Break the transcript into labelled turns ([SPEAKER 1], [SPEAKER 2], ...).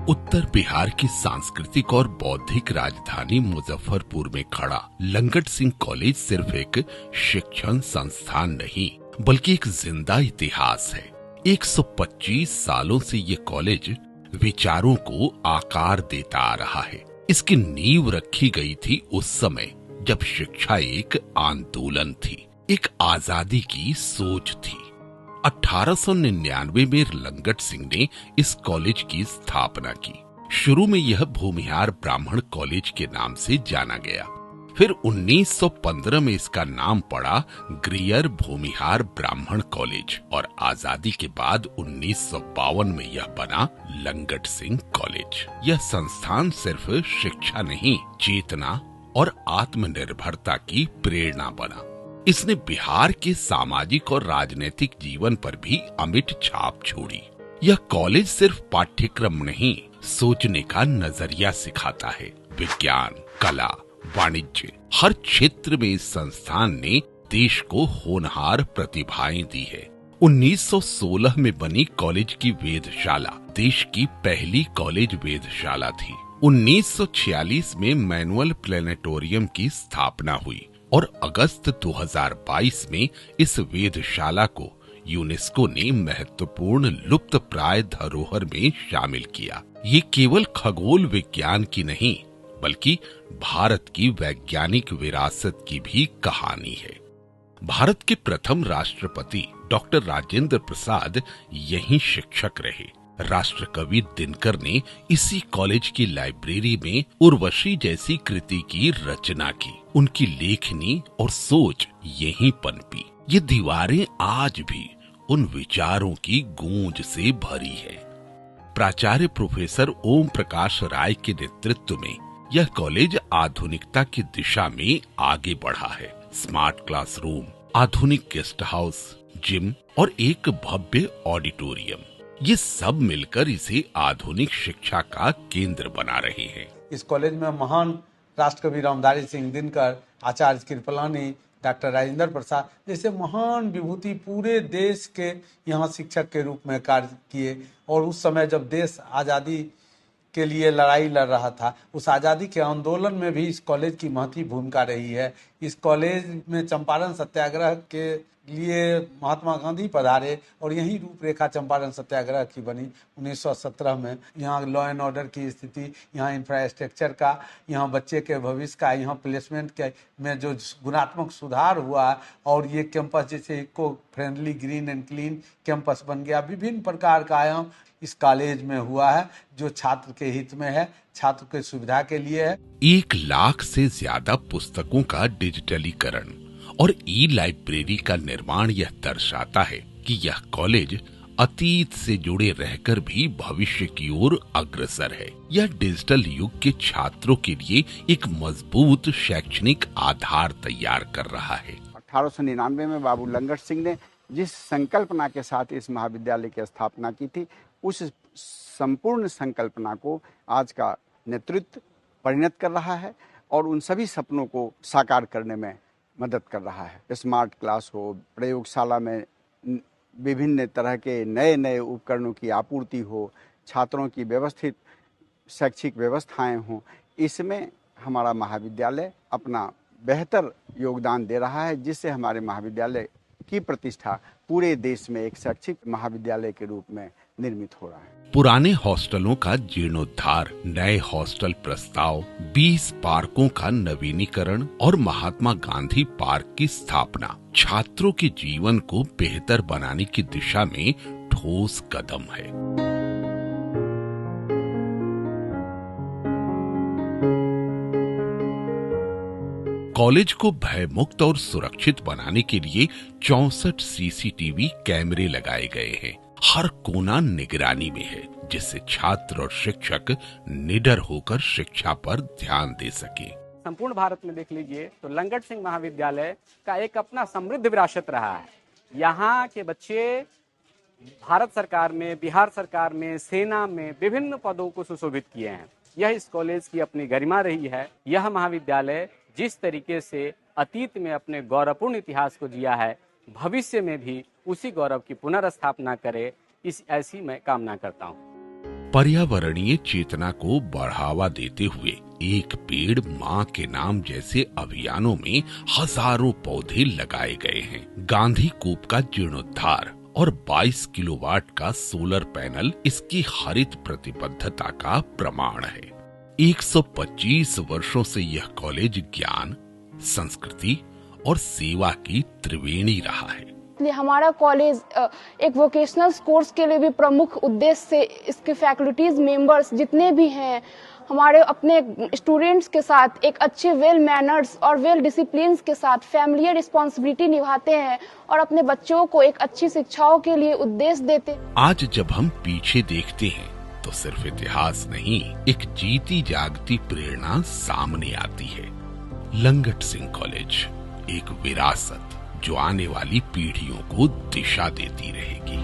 [SPEAKER 1] उत्तर बिहार की सांस्कृतिक और बौद्धिक राजधानी मुजफ्फरपुर में खड़ा लंगट सिंह कॉलेज सिर्फ एक शिक्षण संस्थान नहीं बल्कि एक जिंदा इतिहास है। 125 सालों से ये कॉलेज विचारों को आकार देता आ रहा है। इसकी नींव रखी गई थी उस समय जब शिक्षा एक आंदोलन थी, एक आजादी की सोच थी। 1899 में लंगट सिंह ने इस कॉलेज की स्थापना की। शुरू में यह भूमिहार ब्राह्मण कॉलेज के नाम से जाना गया। फिर 1915 में इसका नाम पड़ा ग्रियर भूमिहार ब्राह्मण कॉलेज और आजादी के बाद 1952 में यह बना लंगट सिंह कॉलेज। यह संस्थान सिर्फ शिक्षा नहीं, चेतना और आत्मनिर्भरता की प्रेरणा बना। इसने बिहार के सामाजिक और राजनीतिक जीवन पर भी अमिट छाप छोड़ी। यह कॉलेज सिर्फ पाठ्यक्रम नहीं, सोचने का नजरिया सिखाता है। विज्ञान, कला, वाणिज्य, हर क्षेत्र में इस संस्थान ने देश को होनहार प्रतिभाएं दी है। 1916 में बनी कॉलेज की वेधशाला देश की पहली कॉलेज वेधशाला थी। 1946 में मैनुअल प्लेनेटोरियम की स्थापना हुई और अगस्त 2022 में इस वेधशाला को यूनेस्को ने महत्वपूर्ण लुप्त प्राय धरोहर में शामिल किया। ये केवल खगोल विज्ञान की नहीं बल्कि भारत की वैज्ञानिक विरासत की भी कहानी है। भारत के प्रथम राष्ट्रपति डॉक्टर राजेंद्र प्रसाद यहीं शिक्षक रहे। राष्ट्रकवि दिनकर ने इसी कॉलेज की लाइब्रेरी में उर्वशी जैसी कृति की रचना की। उनकी लेखनी और सोच यहीं पनपी। ये दीवारें आज भी उन विचारों की गूंज से भरी है। प्राचार्य प्रोफेसर ओम प्रकाश राय के नेतृत्व में यह कॉलेज आधुनिकता की दिशा में आगे बढ़ा है। स्मार्ट क्लासरूम, आधुनिक गेस्ट हाउस, जिम और एक भव्य ऑडिटोरियम, ये सब मिलकर इसे आधुनिक शिक्षा का केंद्र बना रहे हैं।
[SPEAKER 2] इस कॉलेज में महान राष्ट्रकवि रामधारी सिंह दिनकर, आचार्य कृपलानी, डॉक्टर राजेंद्र प्रसाद जैसे महान विभूति पूरे देश के यहाँ शिक्षक के रूप में कार्य किए। और उस समय जब देश आज़ादी के लिए लड़ाई लड़ रहा था, उस आज़ादी के आंदोलन में भी इस कॉलेज की महती भूमिका रही है। इस कॉलेज में चंपारण सत्याग्रह के लिए महात्मा गांधी पधारे और यही रूपरेखा चंपारण सत्याग्रह की बनी 1917 में। यहाँ लॉ एंड ऑर्डर की स्थिति, यहाँ इंफ्रास्ट्रक्चर का, यहाँ बच्चे के भविष्य का, यहाँ प्लेसमेंट के में जो गुणात्मक सुधार हुआ और ये कैंपस जैसे eco friendly green and clean campus बन गया। विभिन्न प्रकार का आयाम इस कॉलेज में हुआ है जो छात्र के हित में है, छात्र के सुविधा के लिए है।
[SPEAKER 1] 1 लाख से ज्यादा पुस्तकों का डिजिटलीकरण और ई लाइब्रेरी का निर्माण यह दर्शाता है कि यह कॉलेज अतीत से जुड़े रहकर भी भविष्य की ओर अग्रसर है। यह डिजिटल युग के छात्रों के लिए एक मजबूत शैक्षणिक आधार तैयार कर रहा है।
[SPEAKER 3] 1899 में बाबू लंगट सिंह ने जिस संकल्पना के साथ इस महाविद्यालय की स्थापना की थी, उस संपूर्ण संकल्पना को आज का नेतृत्व परिणत कर रहा है और उन सभी सपनों को साकार करने में मदद कर रहा है। स्मार्ट क्लास हो, प्रयोगशाला में विभिन्न तरह के नए नए उपकरणों की आपूर्ति हो, छात्रों की व्यवस्थित शैक्षिक व्यवस्थाएं हों, इसमें हमारा महाविद्यालय अपना बेहतर योगदान दे रहा है, जिससे हमारे महाविद्यालय की प्रतिष्ठा पूरे देश में एक शैक्षिक महाविद्यालय के रूप में निर्मित हो रहा है।
[SPEAKER 1] पुराने हॉस्टलों का जीर्णोद्धार, नए हॉस्टल प्रस्ताव, 20 पार्कों का नवीनीकरण और महात्मा गांधी पार्क की स्थापना छात्रों के जीवन को बेहतर बनाने की दिशा में ठोस कदम है। कॉलेज को भयमुक्त और सुरक्षित बनाने के लिए 64 सीसीटीवी कैमरे लगाए गए हैं। हर कोना निगरानी में है, जिससे छात्र और शिक्षक निडर होकर शिक्षा पर ध्यान दे सके।
[SPEAKER 4] संपूर्ण भारत में देख लीजिए तो लंगट सिंह महाविद्यालय का एक अपना समृद्ध विरासत रहा है। यहाँ के बच्चे भारत सरकार में, बिहार सरकार में, सेना में विभिन्न पदों को सुशोभित किए हैं। यह इस कॉलेज की अपनी गरिमा रही है। यह महाविद्यालय जिस तरीके से अतीत में अपने गौरवपूर्ण इतिहास को जिया है, भविष्य में भी उसी गौरव की पुनर्स्थापना करे, ऐसी मैं कामना करता हूँ।
[SPEAKER 1] पर्यावरणीय चेतना को बढ़ावा देते हुए एक पेड़ माँ के नाम जैसे अभियानों में हजारों पौधे लगाए गए हैं। गांधी कूप का जीर्णोद्धार और 22 किलोवाट का सोलर पैनल इसकी हरित प्रतिबद्धता का प्रमाण है। 125 वर्षों से यह कॉलेज ज्ञान, संस्कृति और सेवा की त्रिवेणी रहा है।
[SPEAKER 5] हमारा कॉलेज एक वोकेशनल कोर्स के लिए भी प्रमुख उद्देश्य से इसके फैकल्टीज मेंबर्स जितने भी हैं हमारे अपने स्टूडेंट्स के साथ एक अच्छे वेल मैनर्स और वेल डिसिप्लिन्स के साथ फैमिली रिस्पॉन्सिबिलिटी निभाते हैं और अपने बच्चों को एक अच्छी शिक्षाओं के लिए उद्देश्य देते हैं।
[SPEAKER 1] आज जब हम पीछे देखते हैं तो सिर्फ इतिहास नहीं, एक जीती जागती प्रेरणा सामने आती है। लंगट सिंह कॉलेज एक विरासत जो आने वाली पीढ़ियों को दिशा देती रहेगी।